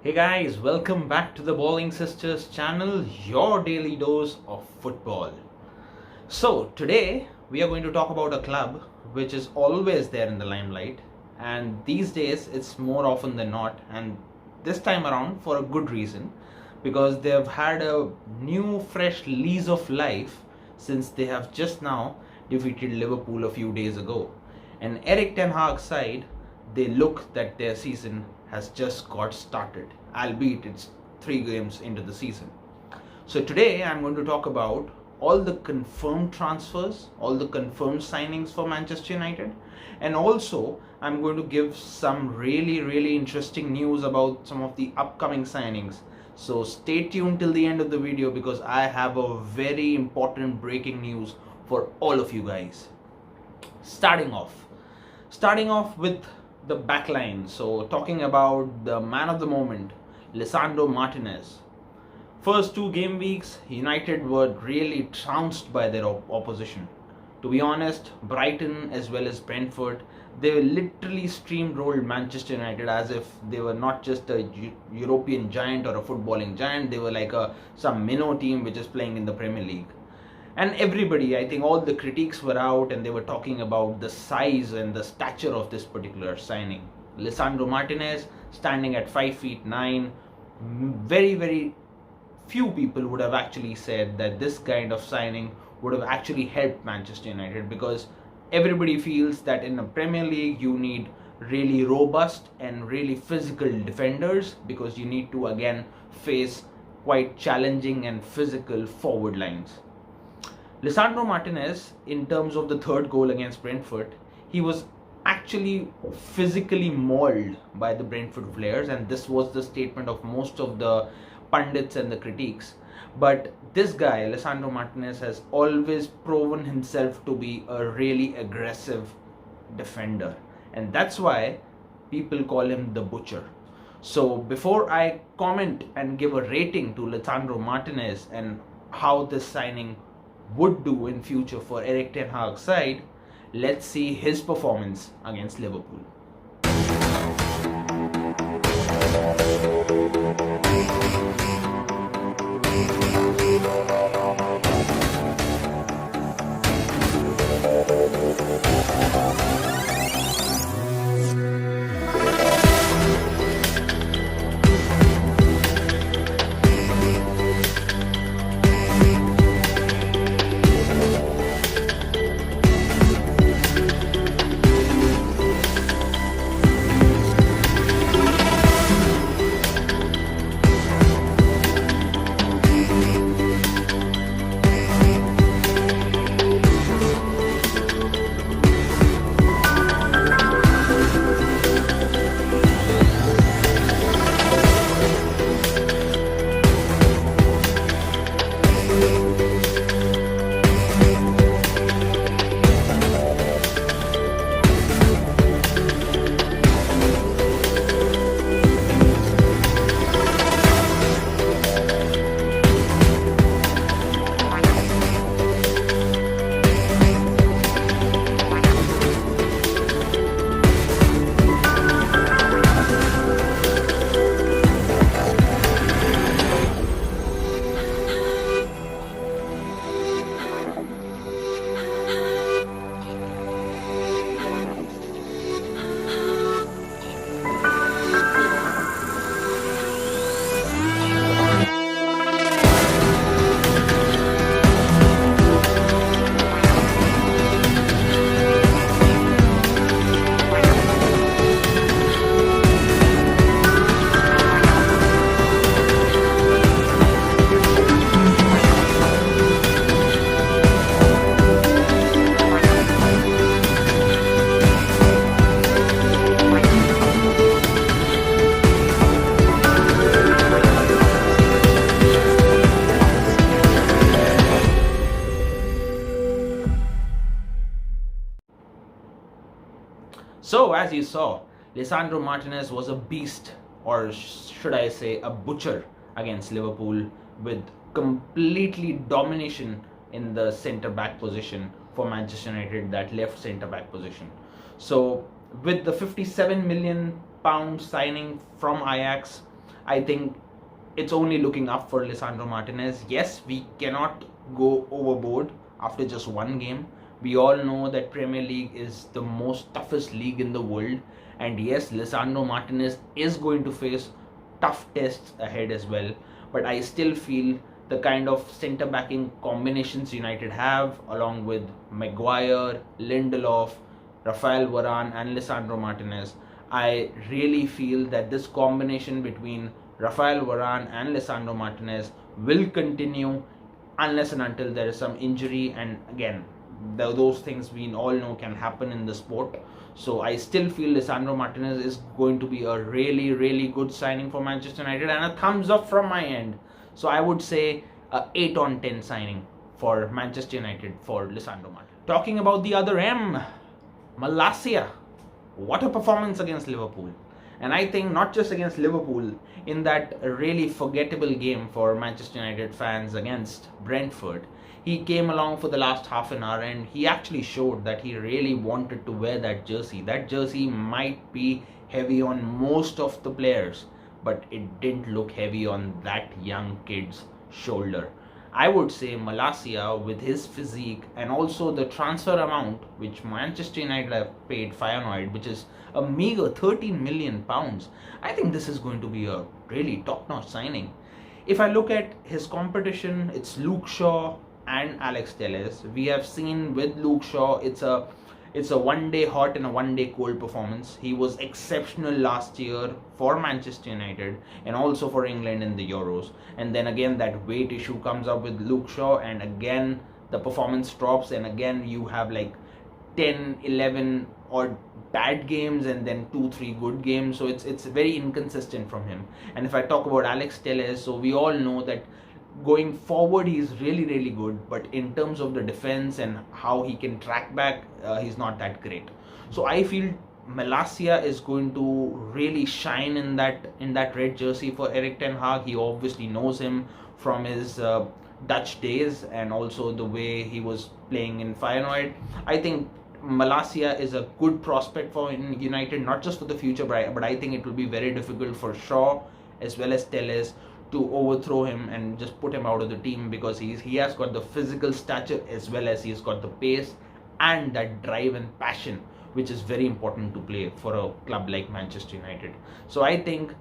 Hey guys, welcome back to the Ballin Sisters channel, your daily dose of football. So today we are going to talk about a club which is always there in the limelight, and these days it's more often than not, and this time around for a good reason, because they have had a new fresh lease of life since they have just now defeated Liverpool a few days ago. And Erik ten Hag's side, they look that their season has just got started, albeit it's 3 games into the season. So today I'm going to talk about all the confirmed transfers, all the confirmed signings for Manchester United, and also I'm going to give some really interesting news about some of the upcoming signings. So stay tuned till the end of the video because I have a very important breaking news for all of you guys. Starting off with the backline. So talking about the man of the moment, Lisandro Martinez. First 2 game weeks, United were really trounced by their opposition. To be honest, Brighton as well as Brentford, they literally steamrolled Manchester United as if they were not just a European giant or a footballing giant, they were like some minnow team which is playing in the Premier League. And everybody, I think all the critiques were out and they were talking about the size and the stature of this particular signing. Lisandro Martinez standing at 5 feet 9, very few people would have actually said that this kind of signing would have actually helped Manchester United, because everybody feels that in the Premier League you need really robust and really physical defenders, because you need to again face quite challenging and physical forward lines. Lisandro Martinez, in terms of the 3rd goal against Brentford, he was actually physically mauled by the Brentford players, and this was the statement of most of the pundits and the critiques. But this guy, Lisandro Martinez, has always proven himself to be a really aggressive defender, and that's why people call him the Butcher. So before I comment and give a rating to Lisandro Martinez and how this signing would do in future for Erik ten Hag's side, let's see his performance against Liverpool. So as you saw, Lisandro Martinez was a beast, or should I say a butcher, against Liverpool, with completely domination in the centre-back position for Manchester United, that left centre-back position. So with the £57 million signing from Ajax, I think it's only looking up for Lisandro Martinez. Yes, we cannot go overboard after just one game. We all know that Premier League is the most toughest league in the world, and yes, Lisandro Martinez is going to face tough tests ahead as well. But I still feel the kind of centre backing combinations United have, along with Maguire, Lindelof, Rafael Varane, and Lisandro Martinez, I really feel that this combination between Rafael Varane and Lisandro Martinez will continue unless and until there is some injury, and again, those things we all know can happen in the sport. So I still feel Lisandro Martinez is going to be a really good signing for Manchester United, and a thumbs up from my end. So I would say a 8 on 10 signing for Manchester United for Lisandro Martinez. Talking about the other M, Malacia. What a performance against Liverpool. And I think not just against Liverpool, in that really forgettable game for Manchester United fans against Brentford, he came along for the last half an hour and he actually showed that he really wanted to wear that jersey. That jersey might be heavy on most of the players, but it didn't look heavy on that young kid's shoulder. I would say Malacia, with his physique and also the transfer amount which Manchester United have paid Feyenoord, which is a meager £13 million, I think this is going to be a really top-notch signing. If I look at his competition, it's Luke Shaw and Alex Telles. We have seen with Luke Shaw, it's a one-day hot and a one-day cold performance. He was exceptional last year for Manchester United and also for England in the Euros. And then again, that weight issue comes up with Luke Shaw, and again, the performance drops, and again, you have like 10, 11 or bad games and then 2-3 good games. So it's very inconsistent from him. And if I talk about Alex Telles, so we all know that going forward he's really good, but in terms of the defense and how he can track back, he's not that great. So I feel Malacia is going to really shine in that red jersey for Erik ten Hag. He obviously knows him from his Dutch days and also the way he was playing in Feyenoord. I think Malacia is a good prospect for United, not just for the future, but I think it will be very difficult for Shaw as well as Telles to overthrow him and just put him out of the team, because he has got the physical stature as well as he's got the pace and that drive and passion, which is very important to play for a club like Manchester United. So I think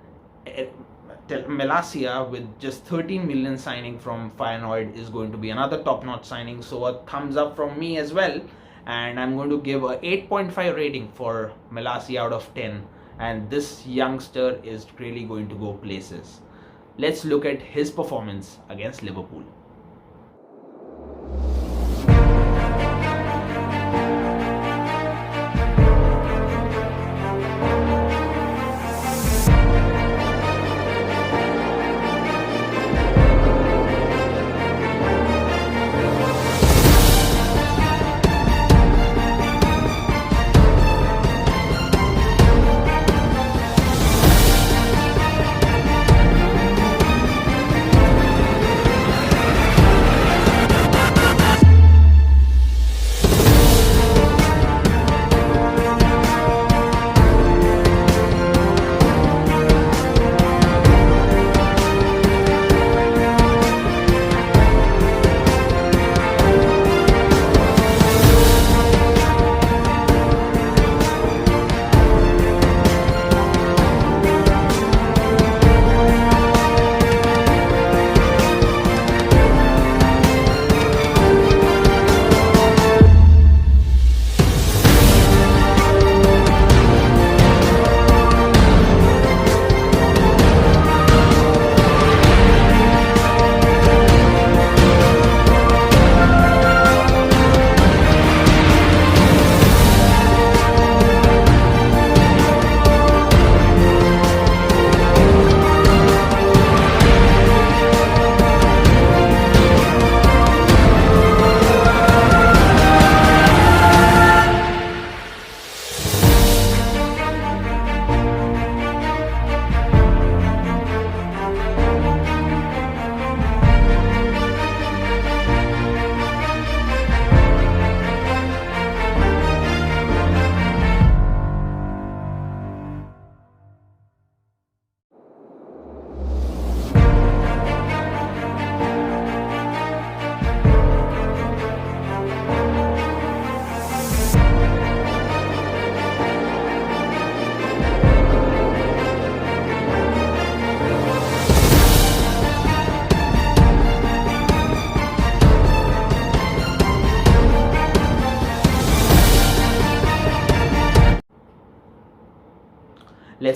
Malacia, with just 13 million signing from Feyenoord, is going to be another top-notch signing. So a thumbs up from me as well, and I'm going to give a 8.5 rating for Malacia out of 10, and this youngster is really going to go places. Let's look at his performance against Liverpool.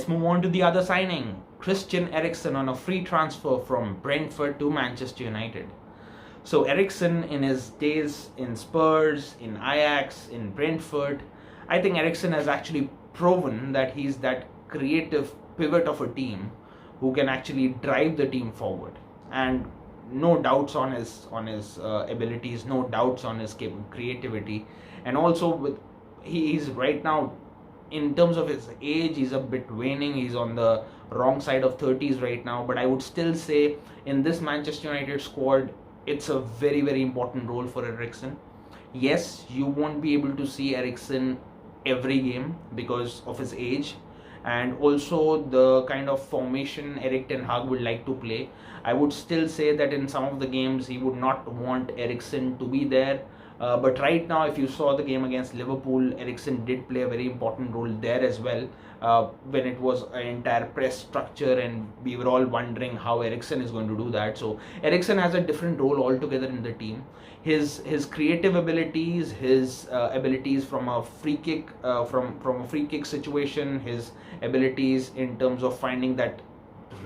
let's move on to the other signing. Christian Eriksen on a free transfer from Brentford to Manchester United. So Eriksen, in his days in Spurs, in Ajax, in Brentford, I think Eriksen has actually proven that he's that creative pivot of a team who can actually drive the team forward. And no doubts on his abilities, no doubts on his creativity, and also he's right now, in terms of his age, he's a bit waning. He's on the wrong side of 30s right now, but I would still say in this Manchester United squad, it's a very, very important role for Eriksen. Yes, you won't be able to see Eriksen every game because of his age, and also the kind of formation Erik ten Hag would like to play. I would still say that in some of the games he would not want Eriksen to be there. But right now, if you saw the game against Liverpool, Eriksen did play a very important role there as well, when it was an entire press structure and we were all wondering how Eriksen is going to do that. So Eriksen has a different role altogether in the team. His creative abilities, his abilities from a free kick, from a free kick situation, his abilities in terms of finding that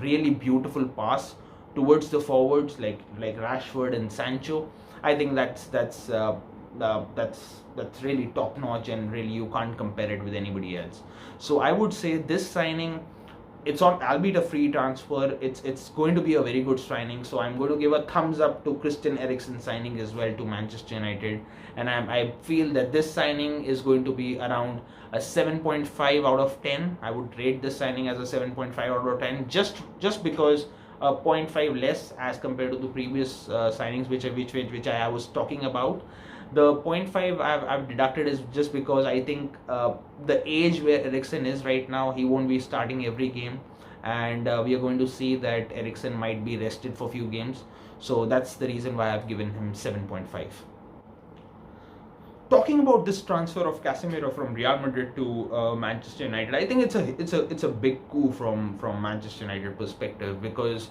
really beautiful pass towards the forwards like Rashford and Sancho. I think that's really top notch, and really you can't compare it with anybody else. So I would say this signing, it's on, albeit a free transfer, it's going to be a very good signing. So I'm going to give a thumbs up to Christian Eriksen signing as well to Manchester United, and I feel that this signing is going to be around a 7.5 out of 10. I would rate this signing as a 7.5 out of 10, just because 0.5 less as compared to the previous signings which I was talking about. The 0.5 I've deducted is just because I think the age where Eriksen is right now, he won't be starting every game, and we are going to see that Eriksen might be rested for a few games. So that's the reason why I've given him 7.5. Talking about this transfer of Casemiro from Real Madrid to Manchester United, I think it's a big coup from Manchester United perspective, because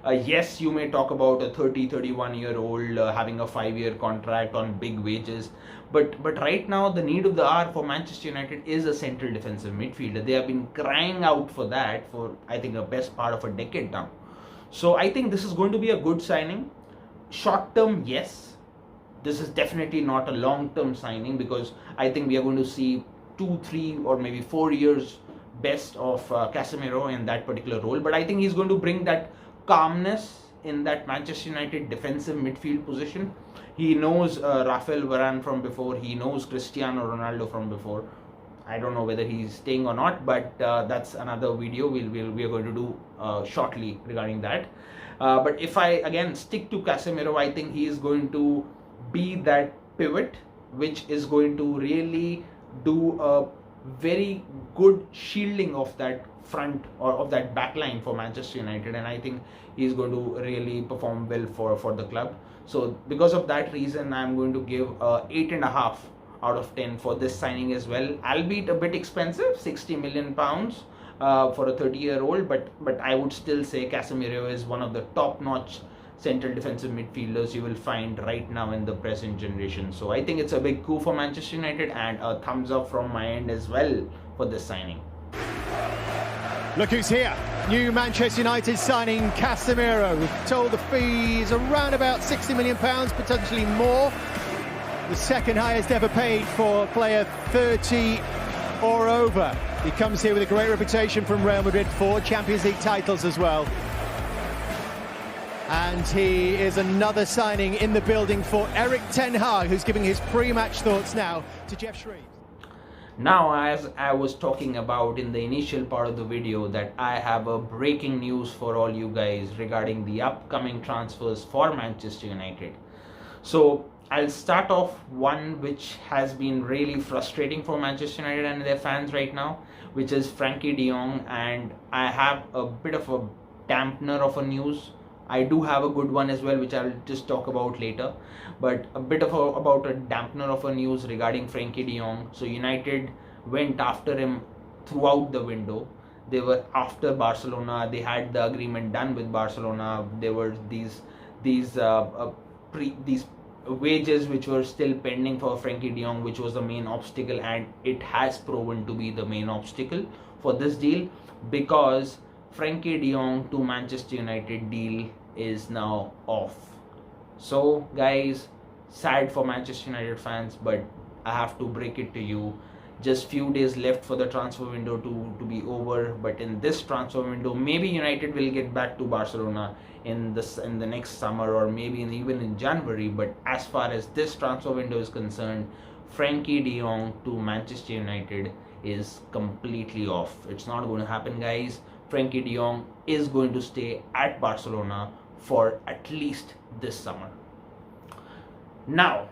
yes, you may talk about a 31-year-old having a 5-year contract on big wages, but right now the need of the hour for Manchester United is a central defensive midfielder. They have been crying out for that for, I think, the best part of a decade now. So I think this is going to be a good signing. Short term, yes. This is definitely not a long-term signing, because I think we are going to see 2, 3 or maybe 4 years best of Casemiro in that particular role. But I think he's going to bring that calmness in that Manchester United defensive midfield position. He knows Rafael Varane from before. He knows Cristiano Ronaldo from before. I don't know whether he's staying or not, but that's another video we are going to do shortly regarding that. But if I again stick to Casemiro, I think he is going to be that pivot which is going to really do a very good shielding of that front or of that back line for Manchester United, and I think he's going to really perform well for the club. So because of that reason, I'm going to give 8.5 out of 10 for this signing as well, albeit a bit expensive, 60 million pounds for a 30-year-old, but I would still say Casemiro is one of the top-notch central defensive midfielders you will find right now in the present generation. So I think it's a big coup for Manchester United, and a thumbs up from my end as well for this signing. Look who's here. New Manchester United signing Casemiro. We're told the fee is around about £60 million, potentially more. The second highest ever paid for a player 30 or over. He comes here with a great reputation from Real Madrid, 4 Champions League titles as well. And he is another signing in the building for Erik ten Hag, who's giving his pre-match thoughts now to Jeff Shreves. Now, as I was talking about in the initial part of the video, that I have a breaking news for all you guys regarding the upcoming transfers for Manchester United. So I'll start off one which has been really frustrating for Manchester United and their fans right now, which is Frenkie de Jong, and I have a bit of a dampener of a news. I do have a good one as well, which I'll just talk about later, but a bit of about a dampener of a news regarding Frenkie de Jong. So United went after him throughout the window. They were after Barcelona. They had the agreement done with Barcelona. There were these wages which were still pending for Frenkie de Jong, which was the main obstacle, and it has proven to be the main obstacle for this deal. because Frankie de Jong to Manchester United deal is now off. So guys, sad for Manchester United fans, but I have to break it to you. Just few days left for the transfer window to be over, but in this transfer window, maybe United will get back to Barcelona in the next summer, or maybe even in January. But as far as this transfer window is concerned, Frankie de Jong to Manchester United is completely off. It's not going to happen, guys. Frankie de Jong is going to stay at Barcelona for at least this summer. Now,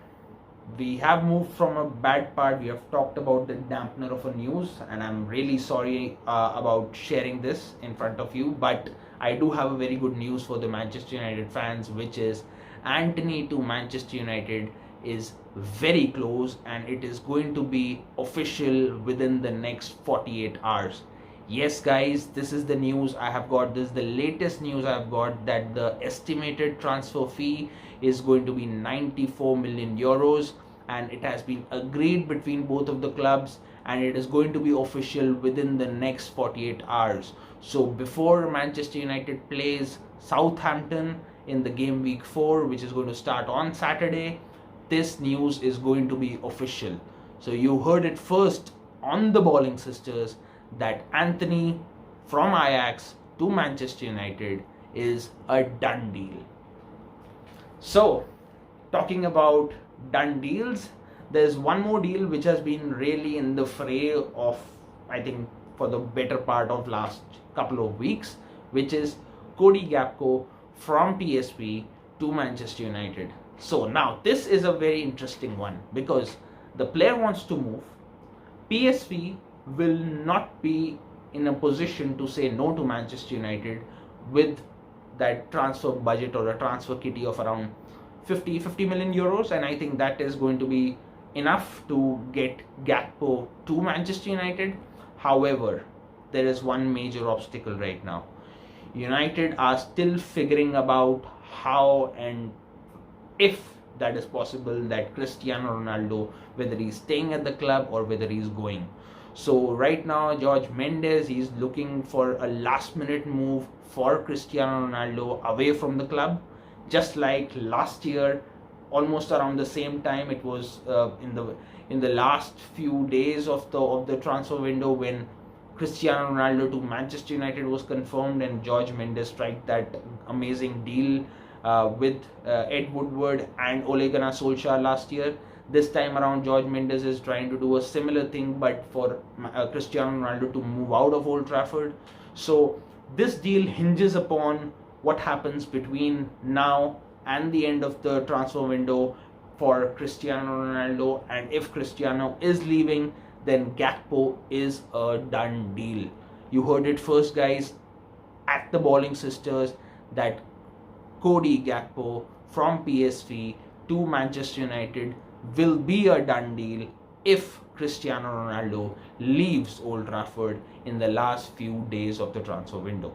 we have moved from a bad part. We have talked about the dampener of a news, and I'm really sorry about sharing this in front of you, but I do have a very good news for the Manchester United fans, which is Antony to Manchester United is very close, and it is going to be official within the next 48 hours. Yes guys, this is the news I have got. This is the latest news I have got, that the estimated transfer fee is going to be 94 million euros, and it has been agreed between both of the clubs, and it is going to be official within the next 48 hours. So before Manchester United plays Southampton in the game week 4, which is going to start on Saturday, this news is going to be official. So you heard it first on the Ballin Sisters, that Antony from Ajax to Manchester United is a done deal. So, talking about done deals, there's one more deal which has been really in the fray of, I think, for the better part of last couple of weeks, which is Antony Gakpo from PSV to Manchester United. So now this is a very interesting one, because the player wants to move. PSV will not be in a position to say no to Manchester United with that transfer budget or a transfer kitty of around 50 million euros, and I think that is going to be enough to get Gakpo to Manchester United. However, there is one major obstacle right now. United are still figuring about how and if that is possible, that Cristiano Ronaldo, whether he's staying at the club or whether he's going. So right now, Jorge Mendes, he's looking for a last minute move for Cristiano Ronaldo away from the club. Just like last year, almost around the same time, it was in the last few days of the transfer window when Cristiano Ronaldo to Manchester United was confirmed, and Jorge Mendes struck that amazing deal with Ed Woodward and Ole Gunnar Solskjaer last year. This time around, Jorge Mendes is trying to do a similar thing, but for Cristiano Ronaldo to move out of Old Trafford. So this deal hinges upon what happens between now and the end of the transfer window for Cristiano Ronaldo, and if Cristiano is leaving, then Gakpo is a done deal. You heard it first, guys, at the Ballin Sisters, that Antony Gakpo from PSV to Manchester United will be a done deal if Cristiano Ronaldo leaves Old Trafford in the last few days of the transfer window.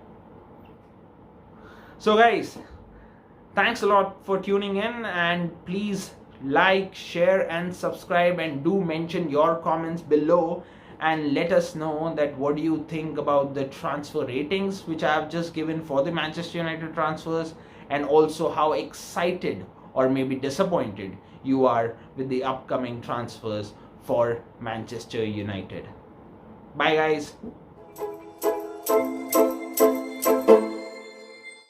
So guys, thanks a lot for tuning in, and please like, share and subscribe, and do mention your comments below and let us know that what do you think about the transfer ratings which I have just given for the Manchester United transfers, and also how excited or maybe disappointed you are with the upcoming transfers for Manchester United. Bye guys.